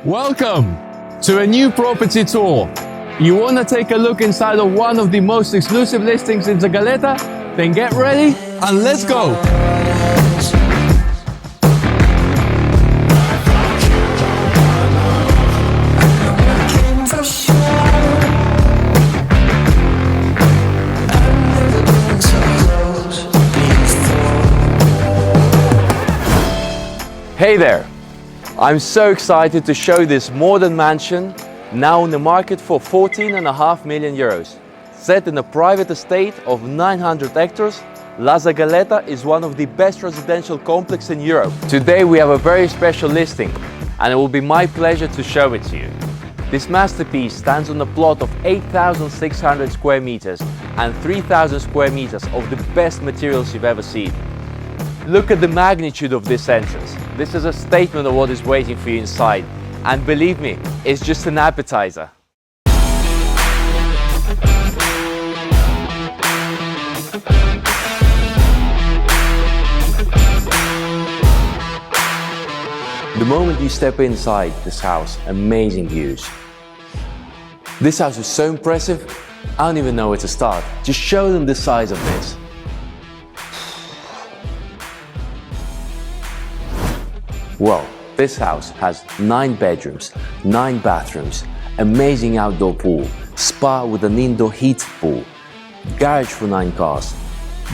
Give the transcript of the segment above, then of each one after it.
Welcome to a new property tour. You want to take a look inside of one of the most exclusive listings in Zagaleta? Then get ready and let's go! Hey there! I'm so excited to show this modern mansion, now in the market for 14.5 million euros. Set in a private estate of 900 hectares, La Zagaleta is one of the best residential complexes in Europe. Today we have a very special listing, and it will be my pleasure to show it to you. This masterpiece stands on a plot of 8,600 square meters and 3,000 square meters of the best materials you've ever seen. Look at the magnitude of this entrance. This is a statement of what is waiting for you inside. And believe me, it's just an appetizer. The moment you step inside this house, amazing views. This house is so impressive, I don't even know where to start. Just show them the size of this. Well, this house has 9 bedrooms, 9 bathrooms, amazing outdoor pool, spa with an indoor heated pool, garage for 9 cars,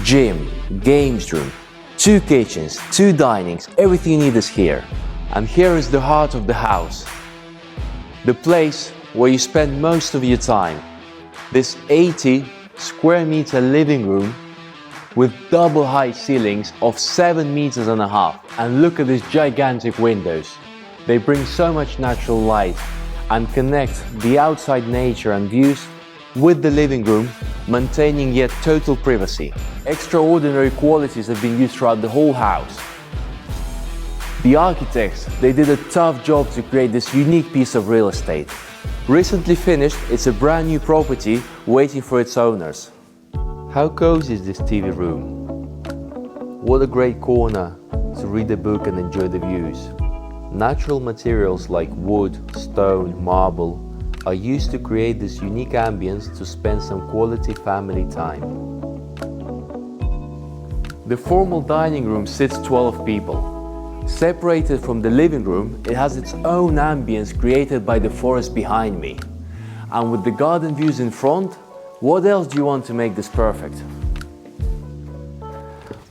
gym, games room, 2 kitchens, 2 dinings, everything you need is here. And here is the heart of the house, the place where you spend most of your time. This 80 square meter living room with double height ceilings of 7.5 meters. And look at these gigantic windows. They bring so much natural light and connect the outside nature and views with the living room, maintaining yet total privacy. Extraordinary qualities have been used throughout the whole house. The architects, they did a tough job to create this unique piece of real estate. Recently finished, it's a brand new property waiting for its owners. How cozy is this TV room? What a great corner to read a book and enjoy the views. Natural materials like wood, stone, marble are used to create this unique ambience to spend some quality family time. The formal dining room sits 12 people. Separated from the living room, it has its own ambience created by the forest behind me. And with the garden views in front, what else do you want to make this perfect?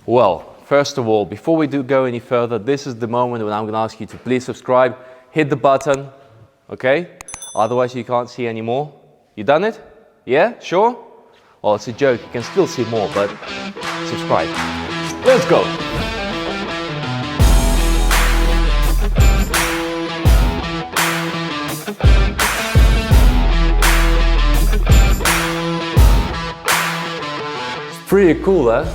Well, first of all, before we do go any further, this is the moment when I'm going to ask you to please subscribe, hit the button, okay? Otherwise you can't see anymore. You done it? Yeah? Sure? Well, it's a joke, you can still see more, but subscribe. Let's go! Pretty cool, huh?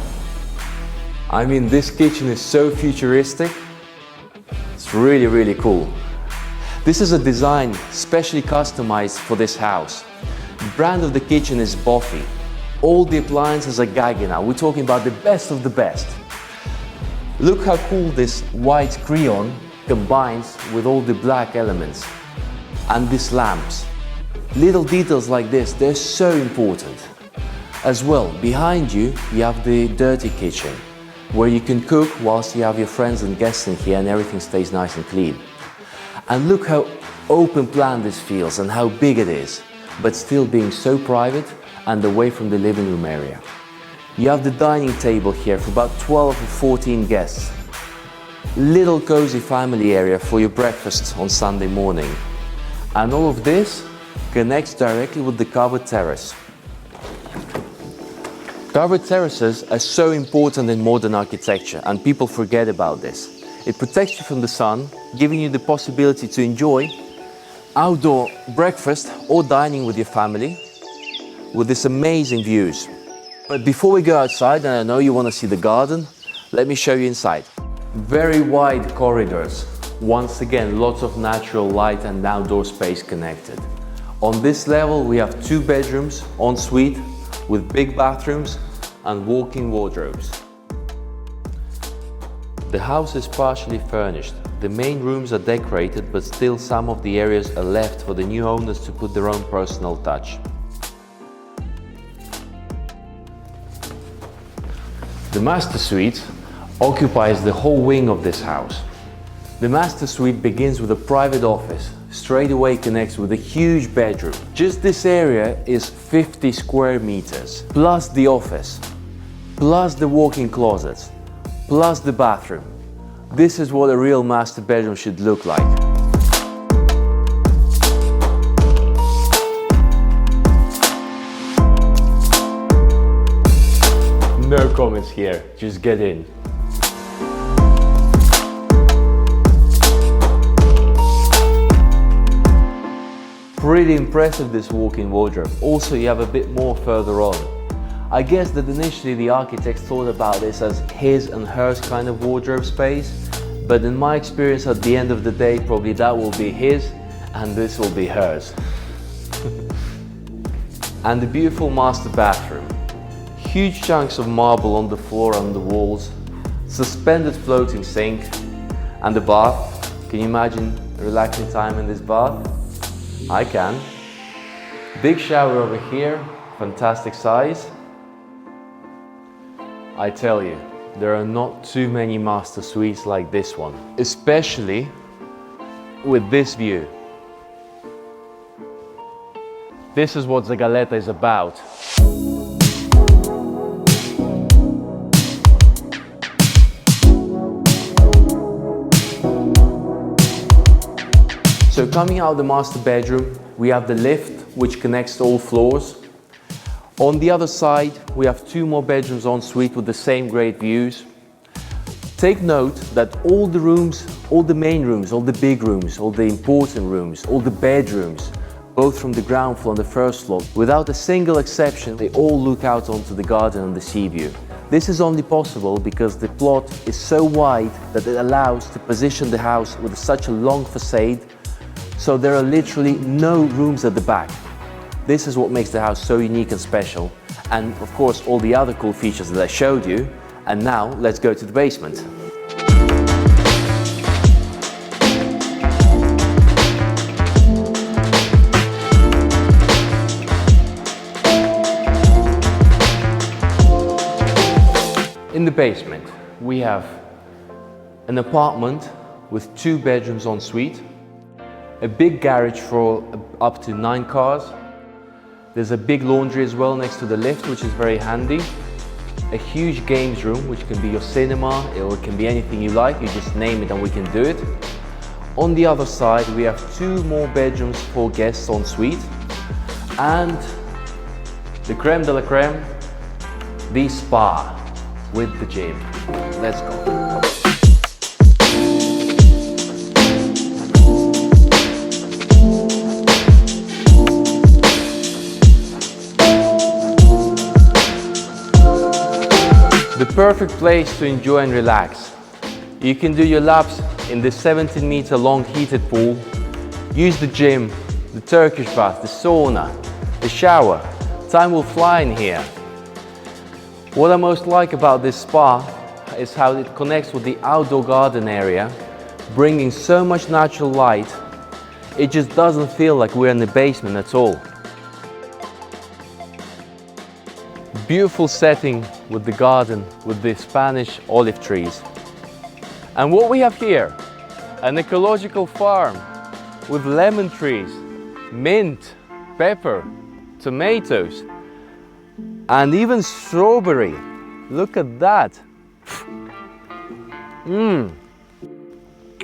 I mean, this kitchen is so futuristic. It's really, really cool. This is a design specially customized for this house. The brand of the kitchen is Boffy. All the appliances are Gaggy now. We're talking about the best of the best. Look how cool this white crayon combines with all the black elements. And these lamps. Little details like this, they're so important. As well, behind you, you have the dirty kitchen, where you can cook whilst you have your friends and guests in here and everything stays nice and clean. And look how open plan this feels and how big it is, but still being so private and away from the living room area. You have the dining table here for about 12 or 14 guests. Little cozy family area for your breakfast on Sunday morning. And all of this connects directly with the covered terrace. Covered terraces are so important in modern architecture and people forget about this. It protects you from the sun, giving you the possibility to enjoy outdoor breakfast or dining with your family with these amazing views. But before we go outside, and I know you want to see the garden, let me show you inside. Very wide corridors. Once again, lots of natural light and outdoor space connected. On this level, we have 2 bedrooms, ensuite, with big bathrooms and walk-in wardrobes. The house is partially furnished. The main rooms are decorated, but still some of the areas are left for the new owners to put their own personal touch. The master suite occupies the whole wing of this house. The master suite begins with a private office, straight away connects with a huge bedroom. Just this area is 50 square meters, plus the office, plus the walk-in closets, plus the bathroom. This is what a real master bedroom should look like. No comments here, just get in. Pretty impressive, this walk-in wardrobe. Also, you have a bit more further on. I guess that initially the architects thought about this as his and hers kind of wardrobe space, but in my experience, at the end of the day, probably that will be his and this will be hers. And the beautiful master bathroom. Huge chunks of marble on the floor and the walls, suspended floating sink, and the bath. Can you imagine a relaxing time in this bath? I can. Big shower over here, fantastic size. I tell you, there are not too many master suites like this one, especially with this view. This is what Zagaleta is about. So coming out of the master bedroom, we have the lift which connects to all floors. On the other side, we have two more bedrooms en suite with the same great views. Take note that all the rooms, all the main rooms, all the big rooms, all the important rooms, all the bedrooms, both from the ground floor and the first floor, without a single exception, they all look out onto the garden and the sea view. This is only possible because the plot is so wide that it allows to position the house with such a long facade, so there are literally no rooms at the back. This is what makes the house so unique and special, and of course all the other cool features that I showed you. And now let's go to the basement. In the basement we have an apartment with 2 bedrooms en suite, a big garage for up to 9 cars. There's a big laundry as well next to the lift, which is very handy. A huge games room, which can be your cinema, or it can be anything you like. You just name it and we can do it. On the other side, we have 2 more bedrooms for guests en suite. And the creme de la creme, the spa with the gym. Let's go. The perfect place to enjoy and relax. You can do your laps in the 17-meter long heated pool, use the gym, the Turkish bath, the sauna, the shower. Time will fly in here. What I most like about this spa is how it connects with the outdoor garden area, bringing so much natural light. It just doesn't feel like we're in the basement at all. Beautiful setting with the garden, with the Spanish olive trees. And what we have here, an ecological farm with lemon trees, mint, pepper, tomatoes, and even strawberry. Look at that.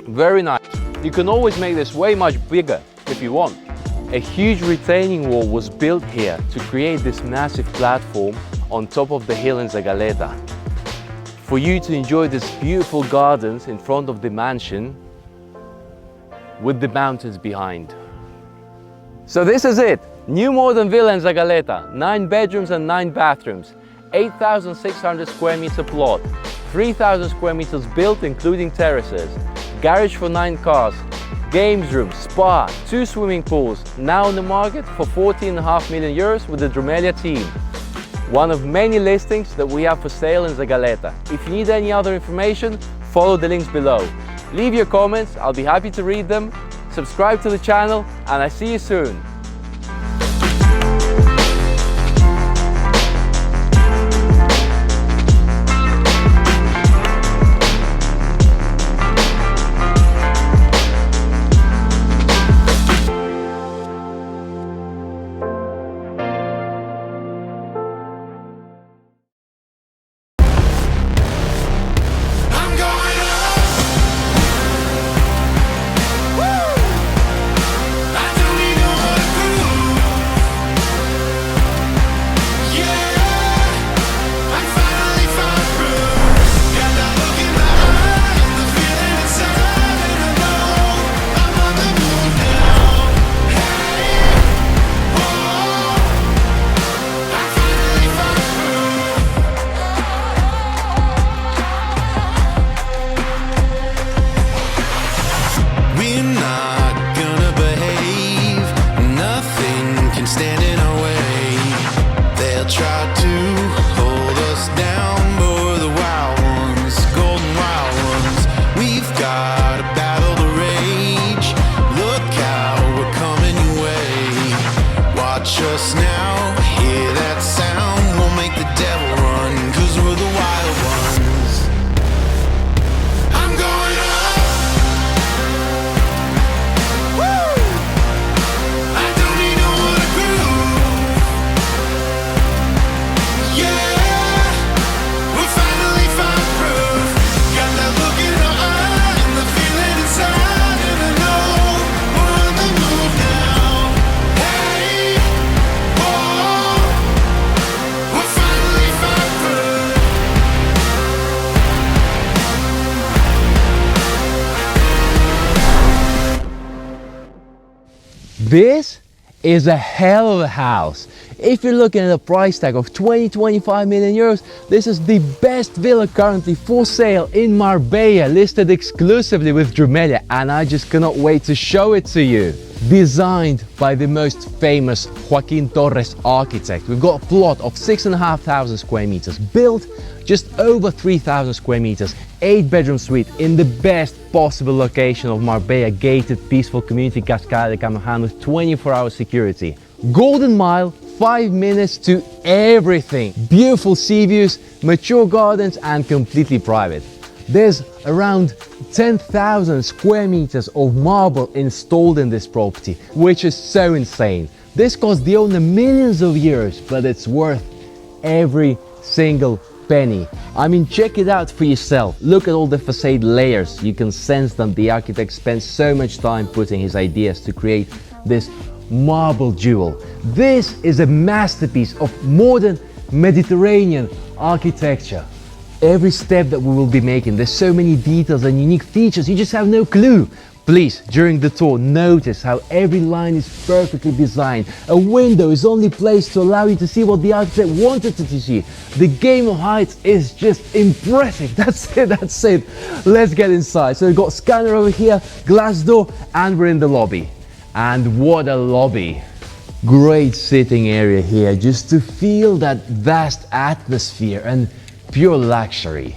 Very nice. You can always make this way much bigger if you want. A huge retaining wall was built here to create this massive platform on top of the hill in Zagaleta, for you to enjoy these beautiful gardens in front of the mansion with the mountains behind. So this is it. New modern villa in Zagaleta, 9 bedrooms and 9 bathrooms, 8,600 square meter plot, 3,000 square meters built including terraces, garage for 9 cars, games room, spa, 2 swimming pools, now on the market for 14.5 million euros with the Drumelia team. One of many listings that we have for sale in Zagaleta. If you need any other information, follow the links below. Leave your comments, I'll be happy to read them. Subscribe to the channel, and I see you soon. Just now, hear that sound, we'll make the devil run, 'cause we're the wild ones. I'm going up. Woo! I don't need no other groove. Yeah, we're finally fireproof. Got that look in our eye and the feeling inside, and I know we're on the move now. Hey. This is a hell of a house. If you're looking at a price tag of 20-25 million euros, this is the best villa currently for sale in Marbella, listed exclusively with Drumelia, and I just cannot wait to show it to you. Designed by the most famous Joaquin Torres architect, we've got a plot of 6,500 square meters, built just over 3,000 square meters, 8-bedroom suite in the best possible location of Marbella, gated, peaceful community, Cascade de Camahan with 24-hour security. Golden Mile, 5 minutes to everything. Beautiful sea views, mature gardens, and completely private. There's around 10,000 square meters of marble installed in this property, which is so insane. This cost the owner millions of euros, but it's worth every single penny. I mean, check it out for yourself. Look at all the facade layers. You can sense them. The architect spent so much time putting his ideas to create this marble jewel. This is a masterpiece of modern Mediterranean architecture. Every step that we will be making, there's so many details and unique features, you just have no clue. Please, during the tour, notice how every line is perfectly designed. A window is only placed to allow you to see what the architect wanted you to see. The game of heights is just impressive. That's it. Let's get inside. So we've got scanner over here, glass door, and we're in the lobby. And what a lobby. Great sitting area here, just to feel that vast atmosphere and pure luxury.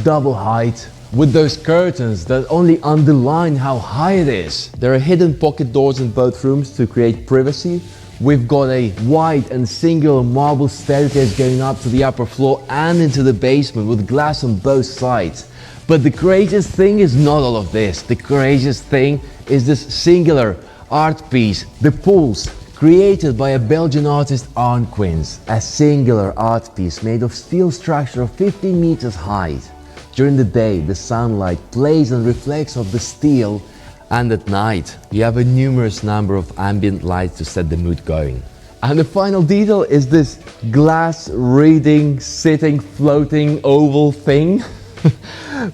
Double height, with those curtains that only underline how high it is. There are hidden pocket doors in both rooms to create privacy. We've got a wide and singular marble staircase going up to the upper floor and into the basement with glass on both sides. But the craziest thing is not all of this. The craziest thing is this singular art piece, the pools, created by a Belgian artist, Arne Quins. A singular art piece made of steel structure of 15 meters height. During the day, the sunlight plays and reflects off the steel, and at night, you have a numerous number of ambient lights to set the mood going. And the final detail is this glass reading, sitting, floating oval thing.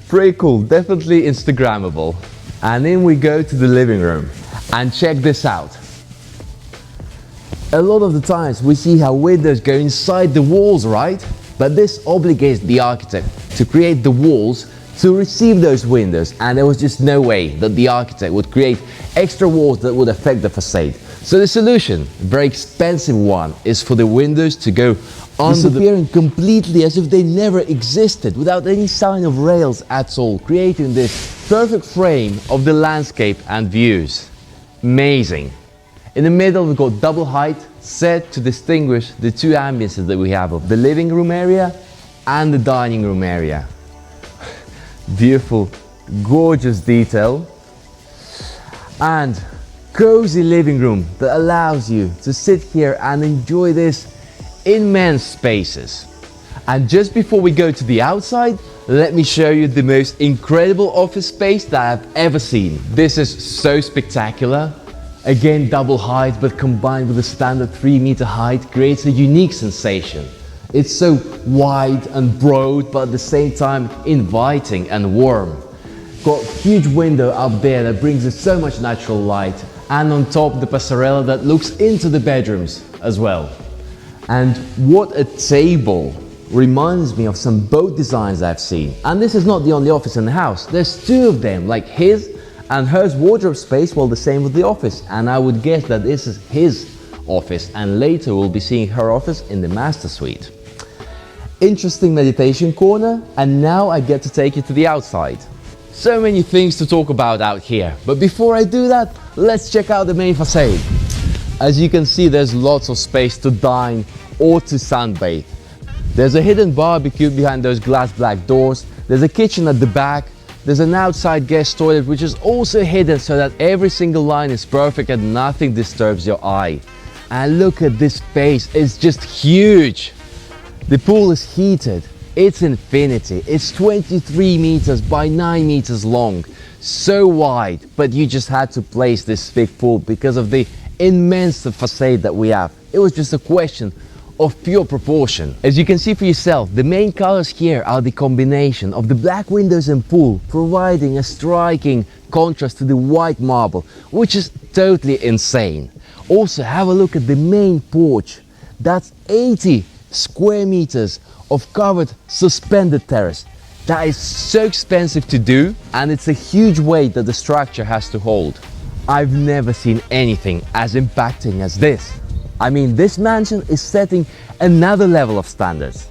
Pretty cool, definitely Instagrammable. And then we go to the living room, and check this out. A lot of the times we see how windows go inside the walls, right? But this obligates the architect to create the walls to receive those windows, and there was just no way that the architect would create extra walls that would affect the facade. So the solution, a very expensive one, is for the windows to go disappearing completely as if they never existed, without any sign of rails at all, creating this perfect frame of the landscape and views. Amazing. In the middle we've got double height set to distinguish the two ambiences that we have of the living room area and the dining room area. Beautiful, gorgeous detail, and cozy living room that allows you to sit here and enjoy this immense spaces. And just before we go to the outside, let me show you the most incredible office space that I've ever seen. This is so spectacular. Again, double height, but combined with a standard 3-meter height creates a unique sensation. It's so wide and broad, but at the same time inviting and warm. Got a huge window up there that brings us so much natural light, and on top the passerella that looks into the bedrooms as well. And what a table! Reminds me of some boat designs I've seen. And this is not the only office in the house. There's two of them, like his and hers wardrobe space, well, the same with the office. And I would guess that this is his office, and later we'll be seeing her office in the master suite. Interesting meditation corner, and now I get to take you to the outside. So many things to talk about out here, but before I do that, let's check out the main facade. As you can see, there's lots of space to dine or to sunbathe. There's a hidden barbecue behind those glass black doors. There's a kitchen at the back. There's an outside guest toilet which is also hidden so that every single line is perfect and nothing disturbs your eye. And look at this space, it's just huge. The pool is heated. It's infinity. It's 23 meters by 9 meters long. So wide, but you just had to place this big pool because of the immense facade that we have. It was just a question of pure proportion. As you can see for yourself, the main colors here are the combination of the black windows and pool, providing a striking contrast to the white marble, which is totally insane. Also, have a look at the main porch. That's 80 square meters of covered suspended terrace. That is so expensive to do, and it's a huge weight that the structure has to hold. I've never seen anything as impacting as this. I mean, this mansion is setting another level of standards.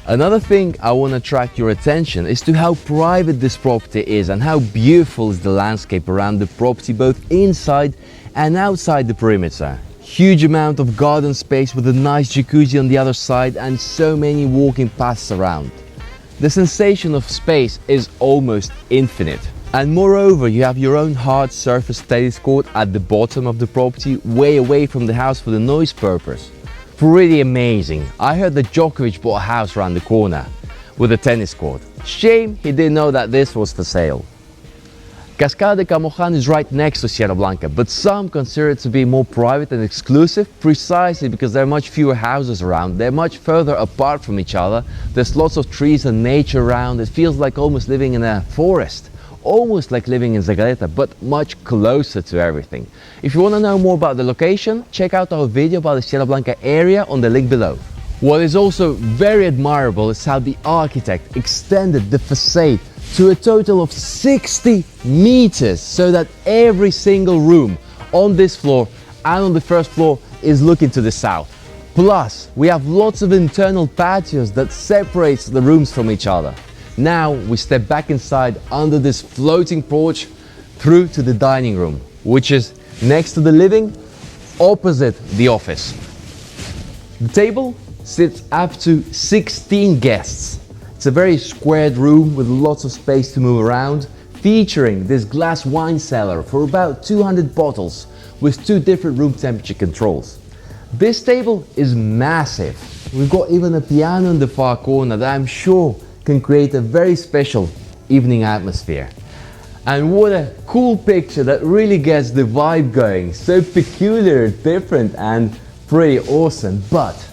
Another thing I want to attract your attention is to how private this property is and how beautiful is the landscape around the property, both inside and outside the perimeter. Huge amount of garden space with a nice jacuzzi on the other side and so many walking paths around. The sensation of space is almost infinite. And moreover, you have your own hard surface tennis court at the bottom of the property, way away from the house for the noise purpose. Pretty amazing. I heard that Djokovic bought a house around the corner with a tennis court. Shame he didn't know that this was for sale. Cascada de Camojan is right next to Sierra Blanca, but some consider it to be more private and exclusive precisely because there are much fewer houses around. They're much further apart from each other. There's lots of trees and nature around. It feels like almost living in a forest. Almost like living in Zagaleta, but much closer to everything. If you want to know more about the location, check out our video about the Sierra Blanca area on the link below. What is also very admirable is how the architect extended the facade to a total of 60 meters so that every single room on this floor and on the first floor is looking to the south. Plus, we have lots of internal patios that separates the rooms from each other. Now we step back inside under this floating porch through to the dining room, which is next to the living, opposite the office. The table sits up to 16 guests. It's a very squared room with lots of space to move around, featuring this glass wine cellar for about 200 bottles with 2 different room temperature controls. This table is massive. We've got even a piano in the far corner that I'm sure can create a very special evening atmosphere. And what a cool picture that really gets the vibe going. So peculiar, different and pretty awesome. But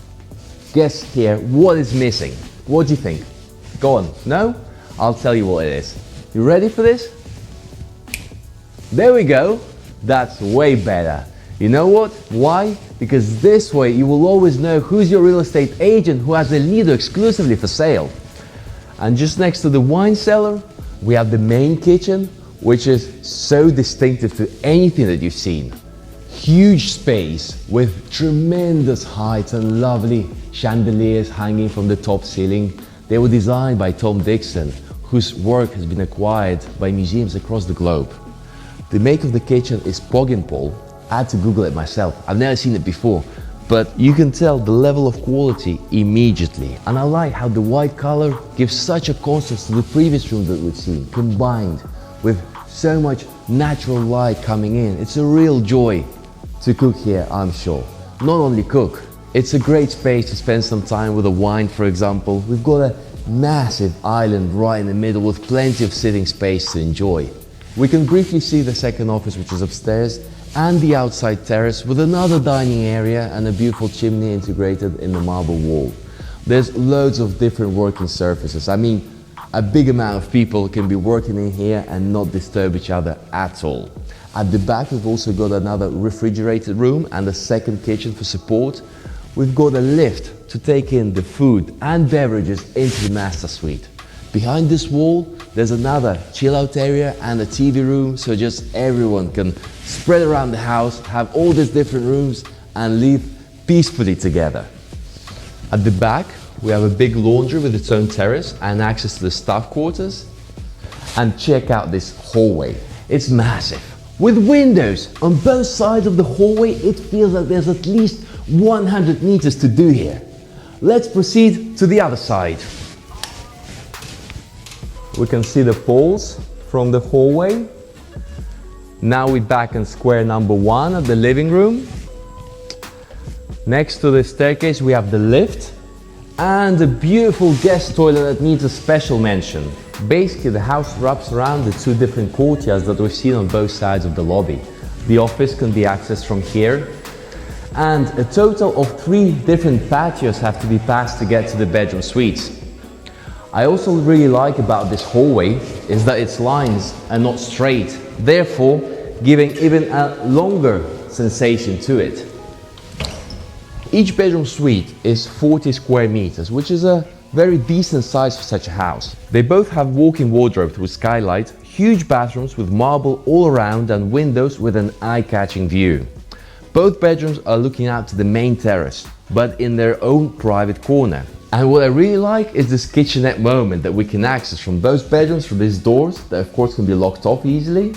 guess here, what is missing? What do you think? Go on, no? I'll tell you what it is. You ready for this? There we go. That's way better. You know what? Why? Because this way you will always know who's your real estate agent who has the Nido exclusively for sale. And just next to the wine cellar, we have the main kitchen, which is so distinctive to anything that you've seen. Huge space with tremendous height and lovely chandeliers hanging from the top ceiling. They were designed by Tom Dixon, whose work has been acquired by museums across the globe. The make of the kitchen is Poggenpol. I had to Google it myself. I've never seen it before, but you can tell the level of quality immediately. And I like how the white color gives such a contrast to the previous room that we've seen, combined with so much natural light coming in. It's a real joy to cook here, I'm sure. Not only cook, it's a great space to spend some time with a wine, for example. We've got a massive island right in the middle with plenty of sitting space to enjoy. We can briefly see the second office, which is upstairs, and the outside terrace with another dining area and a beautiful chimney integrated in the marble wall. There's loads of different working surfaces. I mean, a big amount of people can be working in here and not disturb each other at all. At the back, we've also got another refrigerated room and a second kitchen for support. We've got a lift to take in the food and beverages into the master suite. Behind this wall, there's another chill out area and a TV room, so just everyone can spread around the house, have all these different rooms and live peacefully together. At the back, we have a big laundry with its own terrace and access to the staff quarters. And check out this hallway. It's massive. With windows on both sides of the hallway, it feels like there's at least 100 meters to do here. Let's proceed to the other side. We can see the poles from the hallway. Now we're back in square number 1 of the living room. Next to the staircase we have the lift and a beautiful guest toilet that needs a special mention. Basically the house wraps around the 2 different courtyards that we've seen on both sides of the lobby. The office can be accessed from here, and a total of 3 different patios have to be passed to get to the bedroom suites. I also really like about this hallway is that its lines are not straight, therefore giving even a longer sensation to it. Each bedroom suite is 40 square meters, which is a very decent size for such a house. They both have walk-in wardrobes with skylight, huge bathrooms with marble all around and windows with an eye-catching view. Both bedrooms are looking out to the main terrace, but in their own private corner. And what I really like is this kitchenette moment that we can access from both bedrooms through these doors that of course can be locked off easily.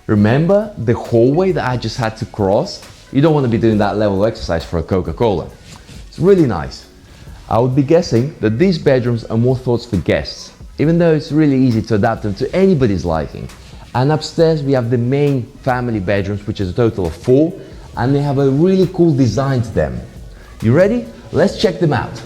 Remember the hallway that I just had to cross? You don't want to be doing that level of exercise for a Coca-Cola. It's really nice. I would be guessing that these bedrooms are more thoughts for guests, even though it's really easy to adapt them to anybody's liking. And upstairs we have the main family bedrooms, which is a total of 4, and they have a really cool design to them. You ready? Let's check them out.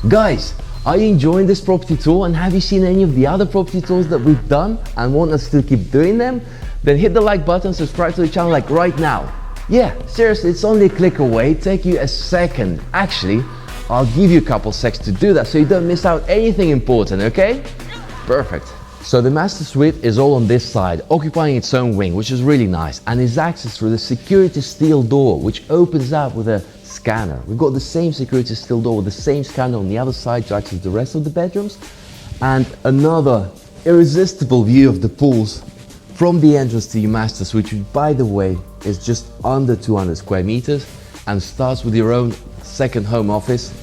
Guys, are you enjoying this property tour, and have you seen any of the other property tours that we've done and want us to keep doing them? Then hit the like button, subscribe to the channel like right now. Yeah, seriously, it's only a click away, take you a second. Actually, I'll give you a couple seconds to do that so you don't miss out anything important, okay? Perfect. So the master suite is all on this side, occupying its own wing, which is really nice, and is accessed through the security steel door, which opens up with a scanner. We've got the same security steel door with the same scanner on the other side to access the rest of the bedrooms, and another irresistible view of the pools from the entrance to your master suite, which by the way is just under 200 square meters and starts with your own second home office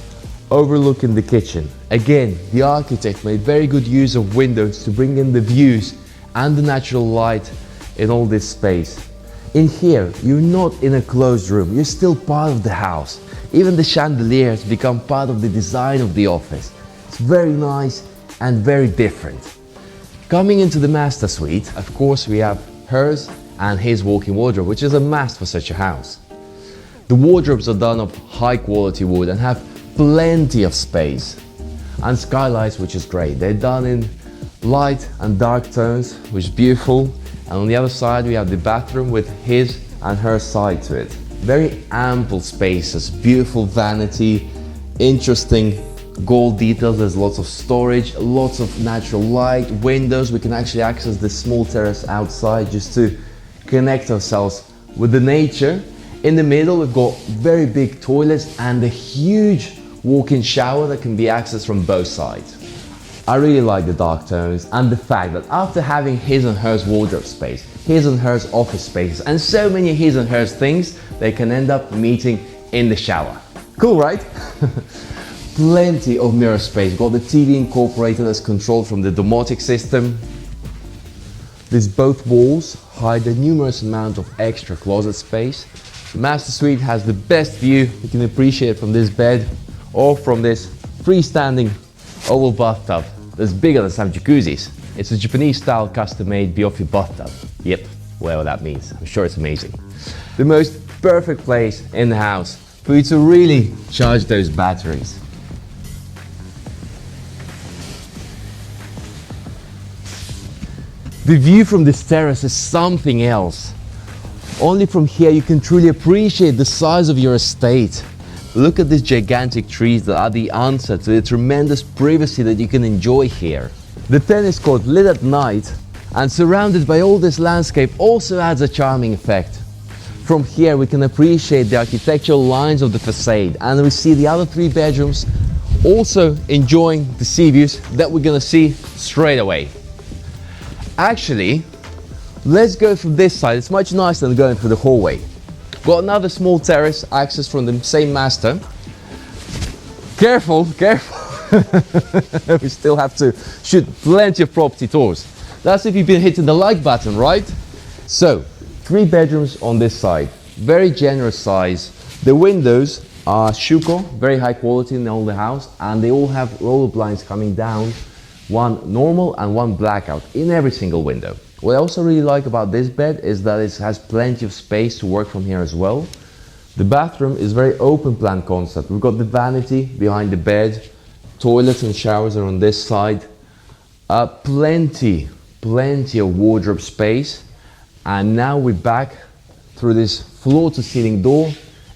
overlooking the kitchen. Again, the architect made very good use of windows to bring in the views and the natural light in all this space. In here, you're not in a closed room, you're still part of the house. Even the chandelier has become part of the design of the office. It's very nice and very different. Coming into the master suite, of course, we have hers and his walk-in wardrobe, which is a must for such a house. The wardrobes are done of high quality wood and have plenty of space. And skylights, which is great. They're done in light and dark tones, which is beautiful. And on the other side, we have the bathroom with his and her side to it. Very ample spaces, beautiful vanity, interesting gold details. There's lots of storage, lots of natural light, windows. We can actually access this small terrace outside just to connect ourselves with the nature. In the middle, we've got very big toilets and a huge walk-in shower that can be accessed from both sides. I really like the dark tones and the fact that after having his and hers wardrobe space, his and hers office spaces, and so many his and hers things, they can end up meeting in the shower. Cool, right? Plenty of mirror space. Got the TV incorporated as controlled from the domotic system. These both walls hide a numerous amount of extra closet space. The master suite has the best view you can appreciate from this bed or from this freestanding oval bathtub that's bigger than some jacuzzis. It's a Japanese style custom made Biofi bathtub. Yep, whatever that means. I'm sure it's amazing. The most perfect place in the house for you to really charge those batteries. The view from this terrace is something else. Only from here you can truly appreciate the size of your estate. Look at these gigantic trees that are the answer to the tremendous privacy that you can enjoy here. The tennis court lit at night and surrounded by all this landscape also adds a charming effect. From here we can appreciate the architectural lines of the facade, and we see the other 3 bedrooms also enjoying the sea views that we're gonna see straight away. Actually, let's go from this side. It's much nicer than going through the hallway. Got another small terrace access from the same master. Careful, careful. We still have to shoot plenty of property tours. That's if you've been hitting the like button, right? So, 3 bedrooms on this side. Very generous size. The windows are Schuko, very high quality in all the house, and they all have roller blinds coming down. One normal and one blackout in every single window. What I also really like about this bed is that it has plenty of space to work from here as well. The bathroom is very open plan concept. We've got the vanity behind the bed, toilets and showers are on this side. Plenty of wardrobe space. And now we're back through this floor to ceiling door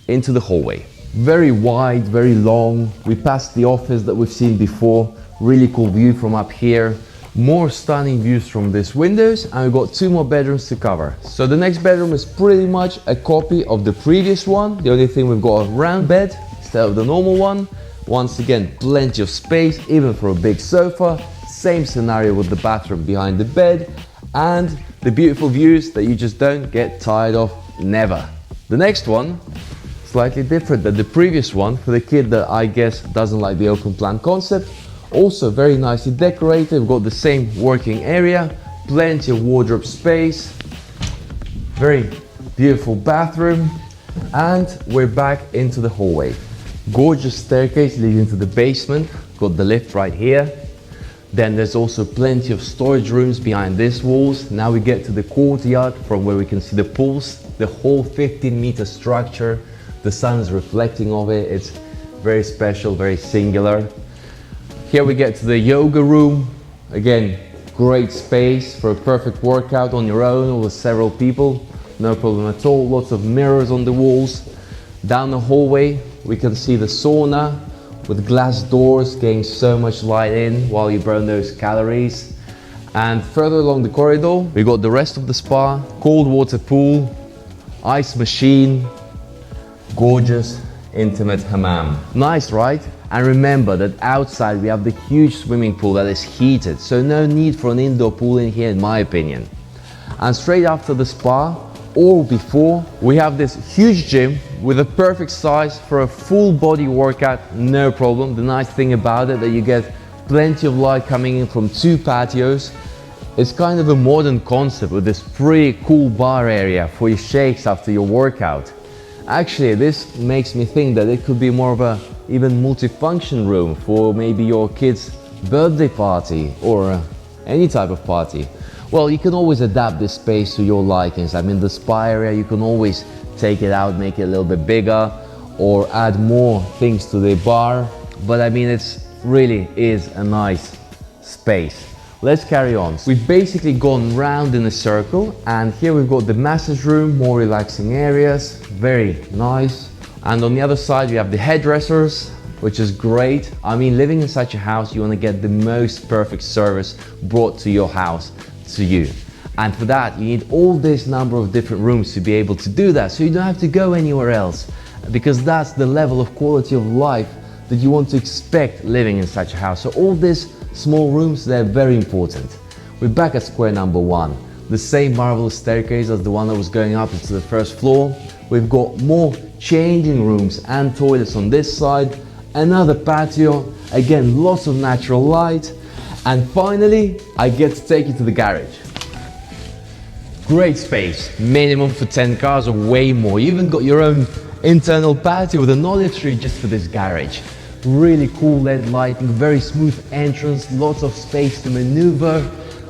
into the hallway. Very wide, very long. We passed the office that we've seen before. Really cool view from up here. More stunning views from these windows, and we've got 2 more bedrooms to cover. So the next bedroom is pretty much a copy of the previous one. The only thing, we've got a round bed instead of the normal one. Once again, plenty of space, even for a big sofa. Same scenario with the bathroom behind the bed, and the beautiful views that you just don't get tired of, never. The next one, slightly different than the previous one, for the kid that I guess doesn't like the open plan concept. Also very nicely decorated. We've got the same working area, plenty of wardrobe space, very beautiful bathroom, and we're back into the hallway. Gorgeous staircase leading to the basement. Got the lift right here. Then there's also plenty of storage rooms behind these walls. Now we get to the courtyard from where we can see the pools, the whole 15-meter structure. The sun is reflecting off it. It's very special, very singular. Here we get to the yoga room. Again, great space for a perfect workout on your own or with several people. No problem at all. Lots of mirrors on the walls. Down the hallway, we can see the sauna with glass doors getting so much light in while you burn those calories. And further along the corridor, we got the rest of the spa, cold water pool, ice machine, gorgeous, intimate hammam. Nice, right? And remember that outside we have the huge swimming pool that is heated, so no need for an indoor pool in here in my opinion. And straight after the spa, or before, we have this huge gym with a perfect size for a full body workout, no problem. The nice thing about it that you get plenty of light coming in from 2 patios. It's kind of a modern concept with this pretty cool bar area for your shakes after your workout. Actually, this makes me think that it could be more of a even multifunction room for maybe your kid's birthday party or any type of party. Well, you can always adapt this space to your likings. I mean, the spa area, you can always take it out, make it a little bit bigger, or add more things to the bar. But I mean, it's really is a nice space. Let's carry on. We've basically gone round in a circle, and here we've got the massage room, more relaxing areas, very nice. And on the other side, we have the hairdressers, which is great. I mean, living in such a house, you want to get the most perfect service brought to your house, to you. And for that, you need all this number of different rooms to be able to do that. So you don't have to go anywhere else, because that's the level of quality of life that you want to expect living in such a house. So all this Small rooms, they're very important. We're back at square number 1. The same marvelous staircase as the one that was going up into the first floor. We've got more changing rooms and toilets on this side. Another patio, again lots of natural light. And finally, I get to take you to the garage. Great space, minimum for 10 cars or way more. You even got your own internal patio with an olive tree just for this garage. Really cool LED lighting, very smooth entrance, lots of space to maneuver.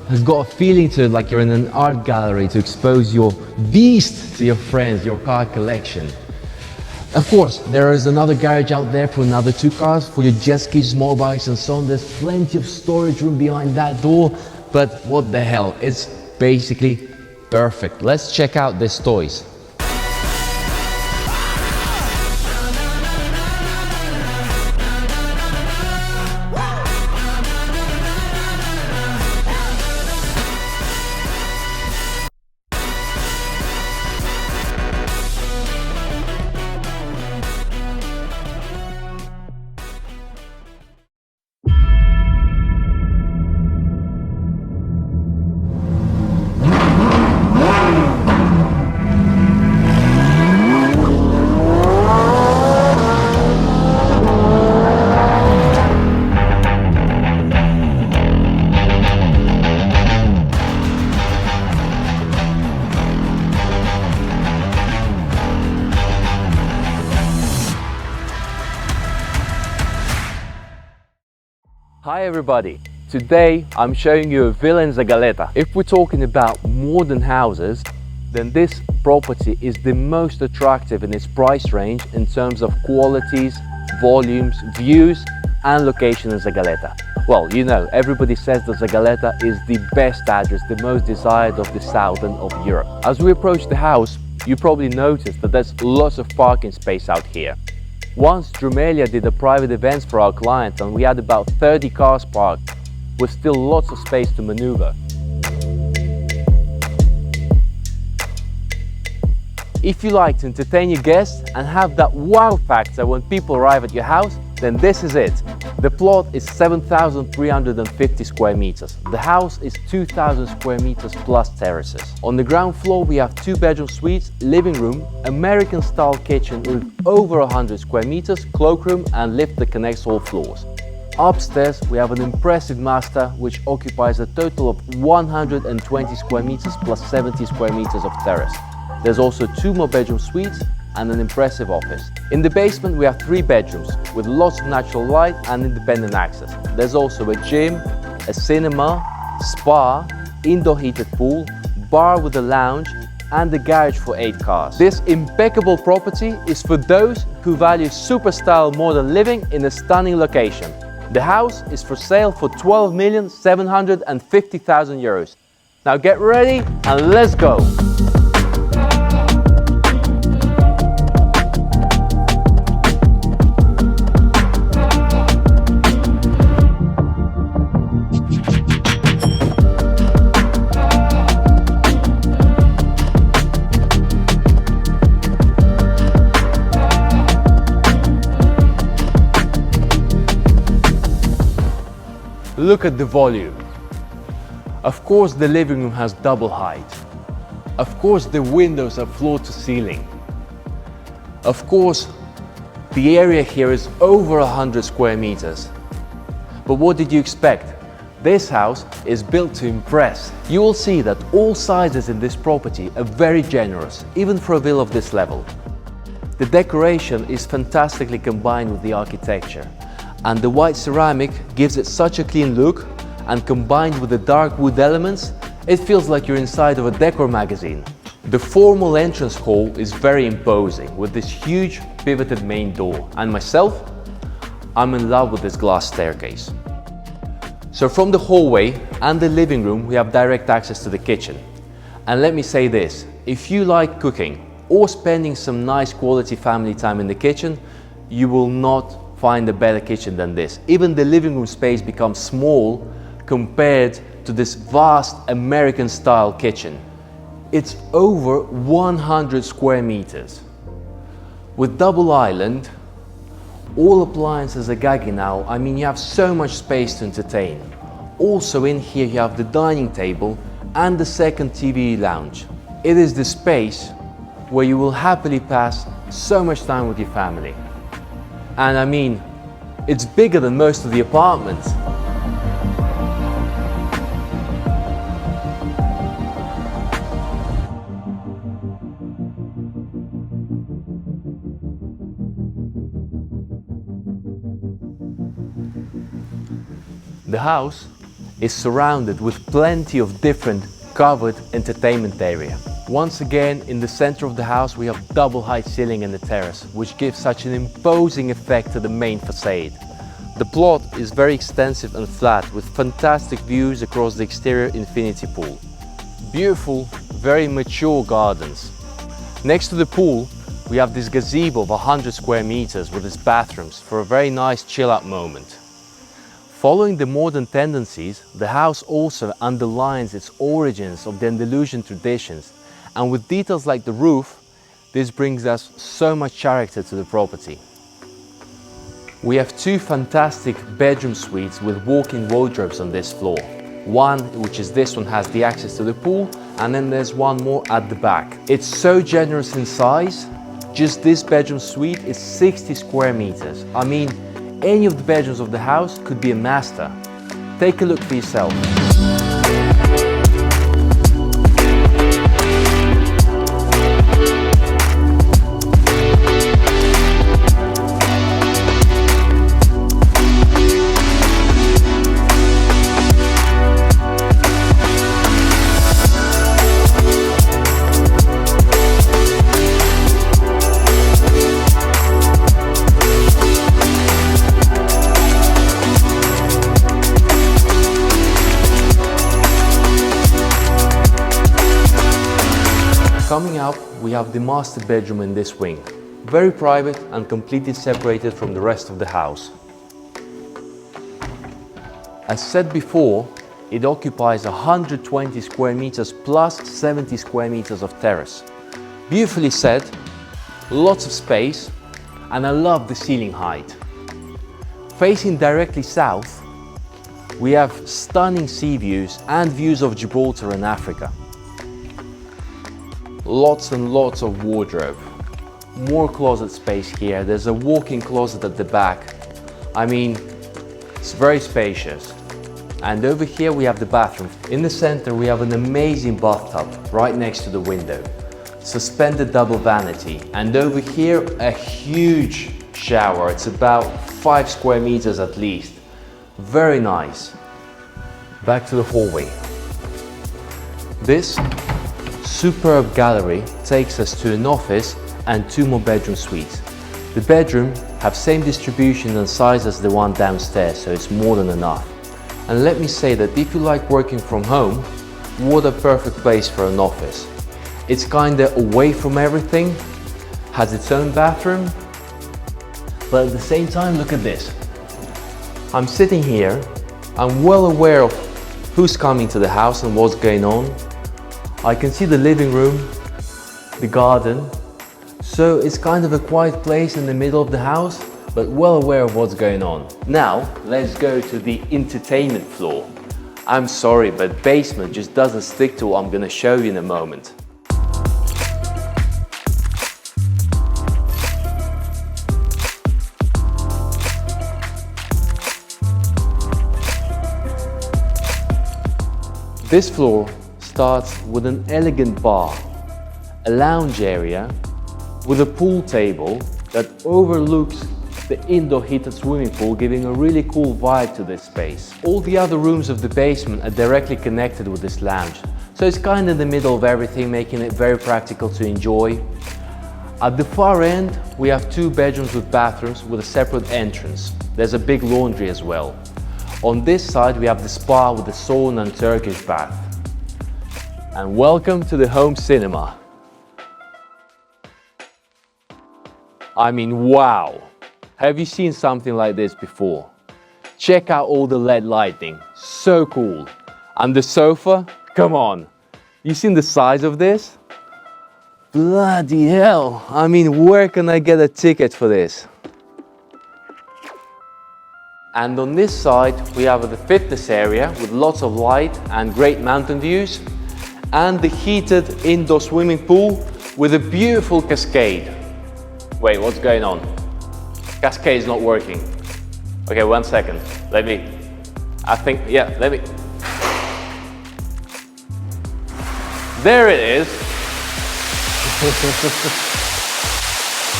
Has got a feeling to it like you're in an art gallery to expose your beast to your friends, your car collection. Of course, there is another garage out there for another 2 cars, for your jet skis, motorbikes and so on. There's plenty of storage room behind that door, but what the hell, it's basically perfect. Let's check out these toys. Hi everybody, today I'm showing you a villa in Zagaleta. If we're talking about modern houses, then this property is the most attractive in its price range in terms of qualities, volumes, views and location in Zagaleta. Well, you know, everybody says that Zagaleta is the best address, the most desired of the southern of Europe. As we approach the house, you probably noticed that there's lots of parking space out here. Once Drumelia did a private events for our clients and we had about 30 cars parked, with still lots of space to maneuver. If you like to entertain your guests and have that wow factor when people arrive at your house, then this is it. The plot is 7,350 square meters. The house is 2,000 square meters plus terraces. On the ground floor we have 2-bedroom suites, living room, American style kitchen with over 100 square meters, cloakroom and lift that connects all floors. Upstairs we have an impressive master which occupies a total of 120 square meters plus 70 square meters of terrace. There's also 2 more bedroom suites and an impressive office. In the basement we have 3 bedrooms with lots of natural light and independent access. There's also a gym, a cinema, spa, indoor heated pool, bar with a lounge and a garage for 8 cars. This impeccable property is for those who value super style modern living in a stunning location. The house is for sale for 12,750,000 euros. Now get ready and let's go! Look at the volume. Of course the living room has double height. Of course the windows are floor to ceiling. Of course the area here is over 100 square meters. But what did you expect? This house is built to impress. You will see that all sizes in this property are very generous, even for a villa of this level. The decoration is fantastically combined with the architecture. And the white ceramic gives it such a clean look, and combined with the dark wood elements, it feels like you're inside of a decor magazine. The formal entrance hall is very imposing with this huge pivoted main door, and myself, I'm in love with this glass staircase. So from the hallway and the living room we have direct access to the kitchen. And let me say this, if you like cooking or spending some nice quality family time in the kitchen, you will not find a better kitchen than this. Even the living room space becomes small compared to this vast American style kitchen. It's over 100 square meters. With double island, all appliances are gaggy now. I mean, you have so much space to entertain. Also in here you have the dining table and the second TV lounge. It is the space where you will happily pass so much time with your family. And I mean, it's bigger than most of the apartments. The house is surrounded with plenty of different covered entertainment area. Once again, in the center of the house we have double height ceiling in the terrace, which gives such an imposing effect to the main facade. The plot is very extensive and flat with fantastic views across the exterior infinity pool. Beautiful, very mature gardens. Next to the pool we have this gazebo of 100 square meters with its bathrooms for a very nice chill out moment. Following the modern tendencies, the house also underlines its origins of the Andalusian traditions, and with details like the roof, this brings us so much character to the property. We have two fantastic bedroom suites with walk-in wardrobes on this floor. One, which is this one, has the access to the pool, and then there's one more at the back. It's so generous in size. Just this bedroom suite is 60 square meters. I mean, any of the bedrooms of the house could be a master. Take a look for yourself. Coming up, we have the master bedroom in this wing. Very private and completely separated from the rest of the house. As said before, it occupies 120 square meters plus 70 square meters of terrace. Beautifully set, lots of space, and I love the ceiling height. Facing directly south, we have stunning sea views and views of Gibraltar and Africa. Lots and lots of wardrobe. More closet space here. There's a walk-in closet at the back. I mean, it's very spacious. And over here we have the bathroom. In the center we have an amazing bathtub right next to the window. Suspended double vanity. And over here a huge shower. It's about 5 square meters at least. Very nice. Back to the hallway. This superb gallery takes us to an office and 2 more bedroom suites. The bedroom have same distribution and size as the one downstairs, so it's more than enough. And let me say that if you like working from home, what a perfect place for an office. It's kinda away from everything, has its own bathroom, but at the same time, look at this. I'm sitting here, I'm well aware of who's coming to the house and what's going on. I can see the living room, the garden, so it's kind of a quiet place in the middle of the house, but well aware of what's going on. Now, let's go to the entertainment floor. I'm sorry, but basement just doesn't stick to what I'm gonna show you in a moment. This floor starts with an elegant bar, a lounge area with a pool table that overlooks the indoor heated swimming pool, giving a really cool vibe to this space. All the other rooms of the basement are directly connected with this lounge, so it's kind of in the middle of everything, making it very practical to enjoy. At the far end, we have 2 bedrooms with bathrooms with a separate entrance. There's a big laundry as well. On this side, we have the spa with the sauna and Turkish bath. And welcome to the home cinema. I mean, wow! Have you seen something like this before? Check out all the LED lighting, so cool. And the sofa, come on. You seen the size of this? Bloody hell, I mean, where can I get a ticket for this? And on this side, we have the fitness area with lots of light and great mountain views, and the heated indoor swimming pool with a beautiful cascade. Wait, what's going on? Cascade is not working. Okay, 1 second. Let me. There it is.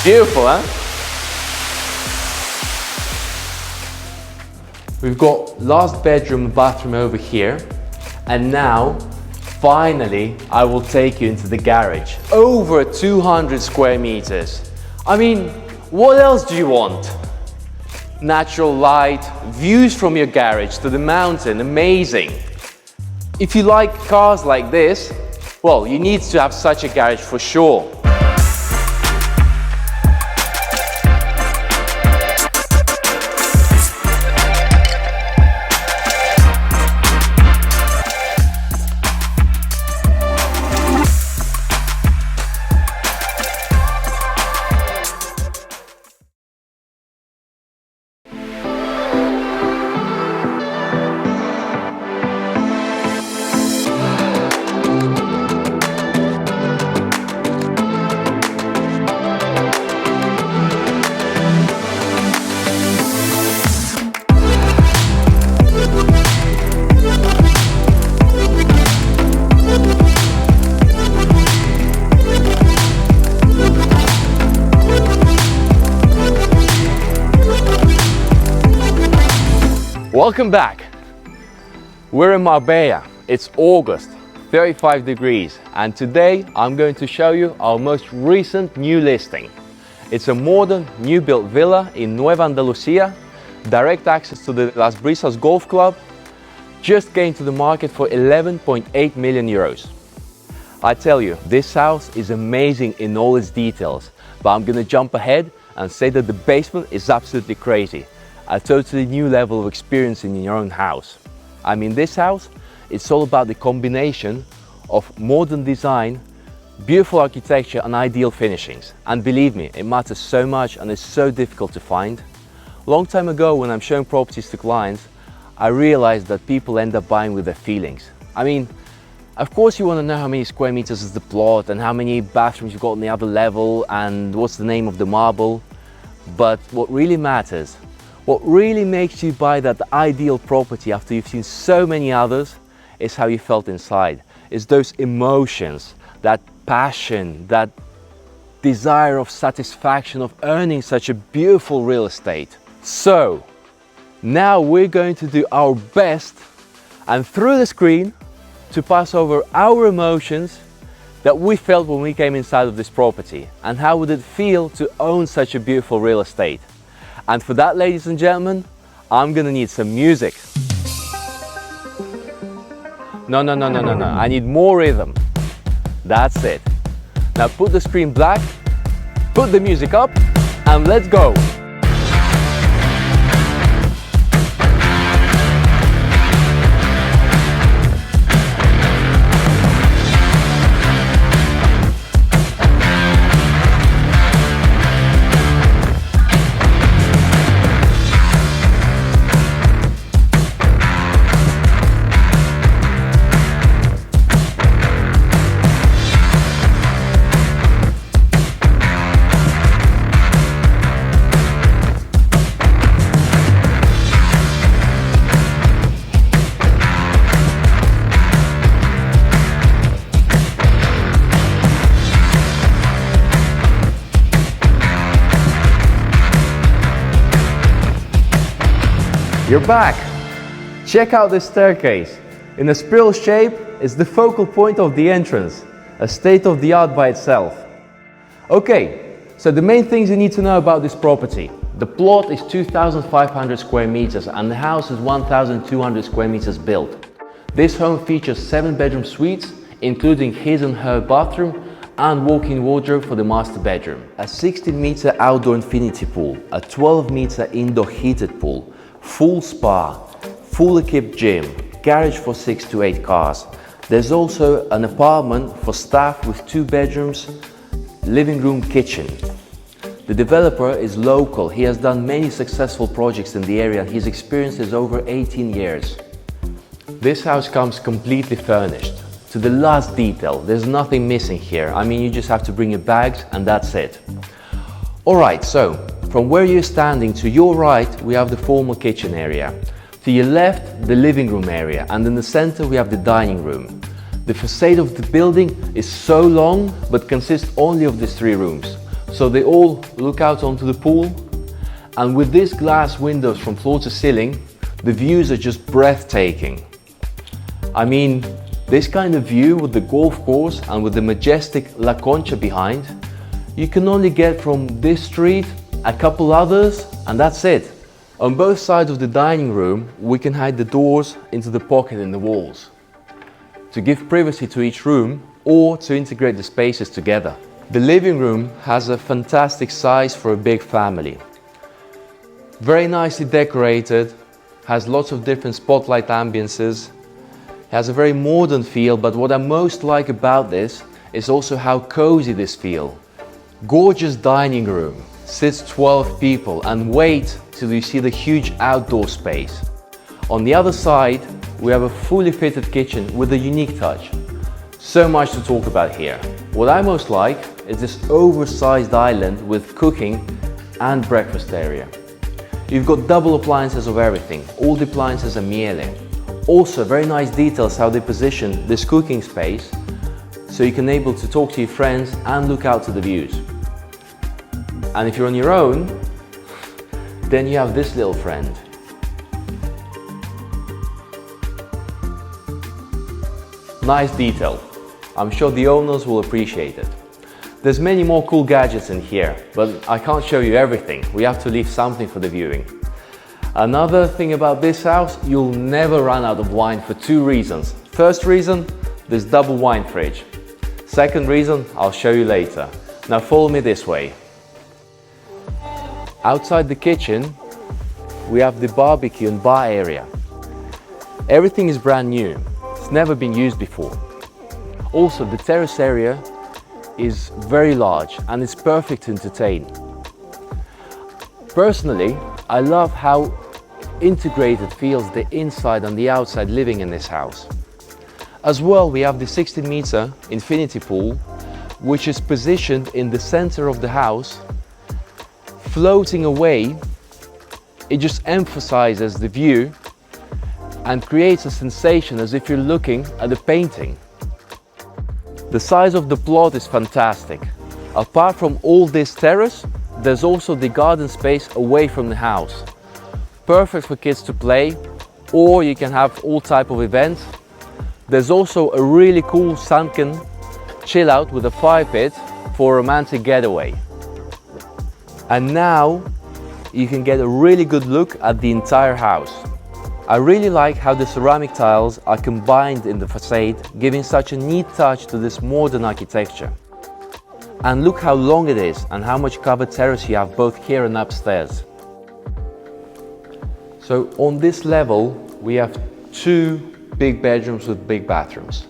Beautiful, huh? We've got last bedroom and bathroom over here, and now finally I will take you into the garage. Over 200 square meters. I mean, what else do you want? Natural light, views from your garage to the mountain, amazing. If you like cars like this, well, you need to have such a garage for sure. Welcome back. We're in Marbella. It's August, 35 degrees, and today I'm going to show you our most recent new listing. It's a modern, new built villa in Nueva, Andalucia, direct access to the Las Brisas Golf Club, just came to the market for 11.8 million euros. I tell you, this house is amazing in all its details, but I'm gonna jump ahead and say that the basement is absolutely crazy. A totally new level of experience in your own house. I mean, this house, it's all about the combination of modern design, beautiful architecture and ideal finishings. And believe me, it matters so much and it's so difficult to find. Long time ago, when I'm showing properties to clients, I realized that people end up buying with their feelings. I mean, of course you want to know how many square meters is the plot and how many bathrooms you've got on the other level and what's the name of the marble. But what really matters, what really makes you buy that ideal property after you've seen so many others, is how you felt inside. It's those emotions, that passion, that desire of satisfaction of earning such a beautiful real estate. So, now we're going to do our best and through the screen to pass over our emotions that we felt when we came inside of this property and how would it feel to own such a beautiful real estate. And for that, ladies and gentlemen, I'm gonna need some music. No, I need more rhythm. That's it. Now put the screen black, put the music up, and let's go. You're back. Check out this staircase. In a spiral shape, it's the focal point of the entrance, a state of the art by itself. Okay, so the main things you need to know about this property. The plot is 2,500 square meters and the house is 1,200 square meters built. This home features 7 bedroom suites, including his and her bathroom and walk-in wardrobe for the master bedroom. A 16-meter outdoor infinity pool, a 12-meter indoor heated pool, full spa, full equipped gym, garage for 6 to 8 cars. There's also an apartment for staff with 2 bedrooms, living room, kitchen. The developer is local. He has done many successful projects in the area. His experience is over 18 years. This house comes completely furnished to the last detail. There's nothing missing here. I mean, you just have to bring your bags and that's it. Alright, so from where you're standing to your right, we have the formal kitchen area. To your left, the living room area, and in the center we have the dining room. The facade of the building is so long, but consists only of these 3 rooms. So they all look out onto the pool, and with these glass windows from floor to ceiling, the views are just breathtaking. I mean, this kind of view with the golf course and with the majestic La Concha behind, you can only get from this street, a couple others, and that's it. On both sides of the dining room, we can hide the doors into the pocket in the walls to give privacy to each room or to integrate the spaces together. The living room has a fantastic size for a big family. Very nicely decorated, has lots of different spotlight ambiances, has a very modern feel, but what I most like about this is also how cozy this feels. Gorgeous dining room, sits 12 people, and wait till you see the huge outdoor space. On the other side, we have a fully fitted kitchen with a unique touch. So much to talk about here. What I most like is this oversized island with cooking and breakfast area. You've got double appliances of everything. All the appliances are Miele. Also, very nice details how they position this cooking space so you can able to talk to your friends and look out to the views. And if you're on your own, then you have this little friend. Nice detail. I'm sure the owners will appreciate it. There's many more cool gadgets in here, but I can't show you everything. We have to leave something for the viewing. Another thing about this house, you'll never run out of wine for 2 reasons. First reason, there's double wine fridge. Second reason, I'll show you later. Now follow me this way. Outside the kitchen, we have the barbecue and bar area. Everything is brand new. It's never been used before. Also, the terrace area is very large and it's perfect to entertain. Personally, I love how integrated feels the inside and the outside living in this house. As well, we have the 60-meter infinity pool, which is positioned in the center of the house, floating away. It just emphasizes the view and creates a sensation as if you're looking at a painting. The size of the plot is fantastic. Apart from all this terrace, there's also the garden space away from the house. Perfect for kids to play, or you can have all type of events. There's also a really cool sunken chill out with a fire pit for a romantic getaway. And now you can get a really good look at the entire house. I really like how the ceramic tiles are combined in the facade, giving such a neat touch to this modern architecture. And look how long it is and how much covered terrace you have both here and upstairs. So on this level we have 2 big bedrooms with big bathrooms,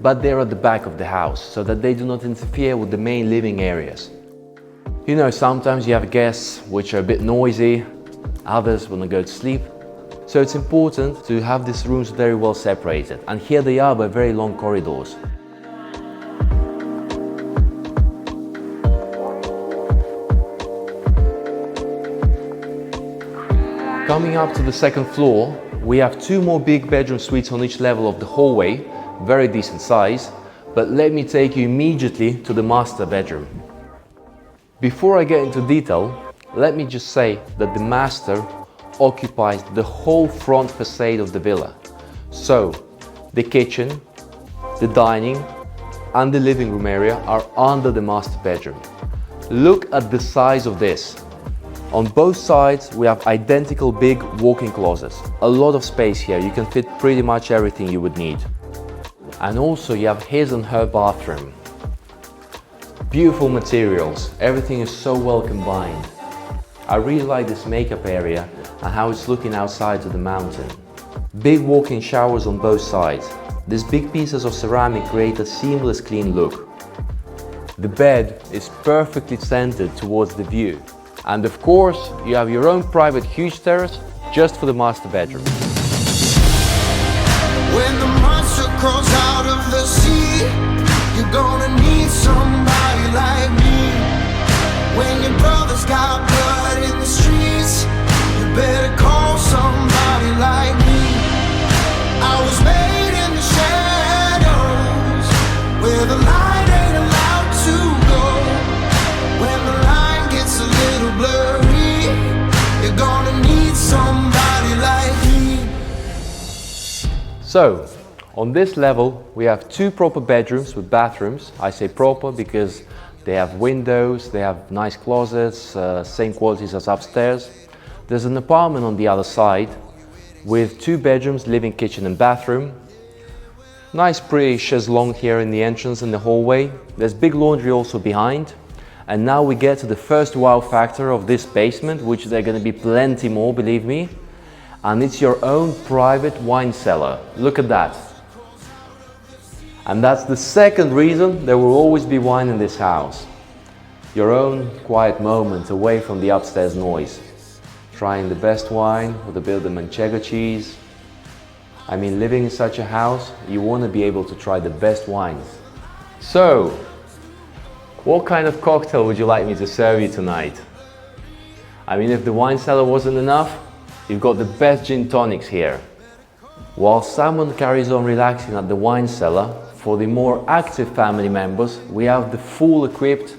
but they're at the back of the house so that they do not interfere with the main living areas. You know, sometimes you have guests which are a bit noisy, others want to go to sleep. So it's important to have these rooms very well separated, and here they are by very long corridors. Coming up to the second floor, we have 2 more big bedroom suites on each level of the hallway, very decent size, but let me take you immediately to the master bedroom. Before I get into detail, let me just say that the master occupies the whole front facade of the villa. So, the kitchen, the dining and the living room area are under the master bedroom. Look at the size of this. On both sides we have identical big walk-in closets. A lot of space here, you can fit pretty much everything you would need. And also you have his and her bathroom. Beautiful materials, everything is so well combined. I really like this makeup area and how it's looking outside to the mountain. Big walk-in showers on both sides. These big pieces of ceramic create a seamless clean look. The bed is perfectly centered towards the view. And of course, you have your own private huge terrace just for the master bedroom. When the monster crawls out of the sea, you're gonna need somebody like me. When your brother's got blood in the streets, you better call somebody like me. I was made in the shadows, where the light ain't allowed to go. When the line gets a little blurry, you're gonna need somebody like me. So, on this level, we have 2 proper bedrooms with bathrooms. I say proper because they have windows, they have nice closets, same qualities as upstairs. There's an apartment on the other side with 2 bedrooms, living, kitchen and bathroom. Nice pretty chaise here in the entrance and the hallway. There's big laundry also behind. And now we get to the first wow factor of this basement, which there are going to be plenty more, believe me. And it's your own private wine cellar. Look at that. And that's the second reason there will always be wine in this house. Your own quiet moment away from the upstairs noise. Trying the best wine with a bit of the manchego cheese. I mean, living in such a house, you want to be able to try the best wines. So, what kind of cocktail would you like me to serve you tonight? I mean, if the wine cellar wasn't enough, you've got the best gin tonics here. While someone carries on relaxing at the wine cellar, for the more active family members, we have the full equipped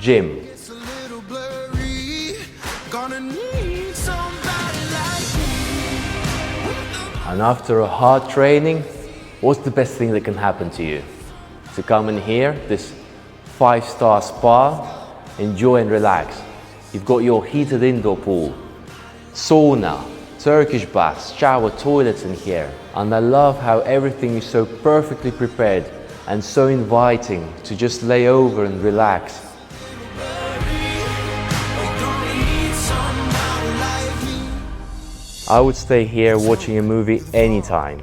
gym. It's a little blurry, gonna need somebody like me. And after a hard training, what's the best thing that can happen to you? To come in here, this 5-star spa, enjoy and relax. You've got your heated indoor pool, sauna, Turkish baths, shower, toilets in here. And I love how everything is so perfectly prepared and so inviting to just lay over and relax. I would stay here watching a movie anytime.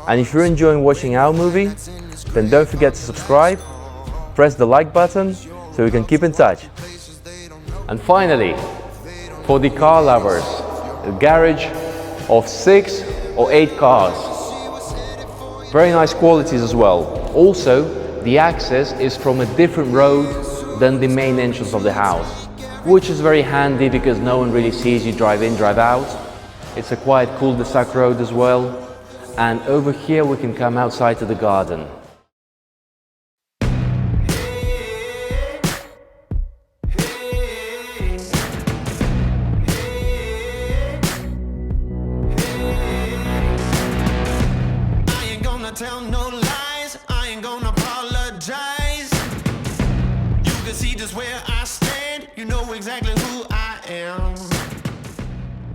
And if you're enjoying watching our movie, then don't forget to subscribe, press the like button so we can keep in touch. And finally, for the car lovers, a garage of 6 or 8 cars. Very nice qualities as well. Also, the access is from a different road than the main entrance of the house, which is very handy because no one really sees you drive in, drive out. It's a quite cul-de-sac road as well. And over here we can come outside to the garden. Tell no lies, I ain't gonna apologize. You can see just where I stand, you know exactly who I am.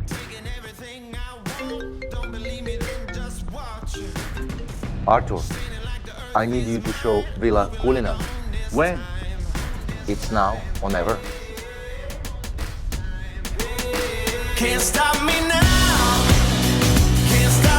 Taking everything I want, don't believe me, then just watch. Arthur, I need you to show Villa Cullinan. When? It's now or never. Can't stop me now, can't stop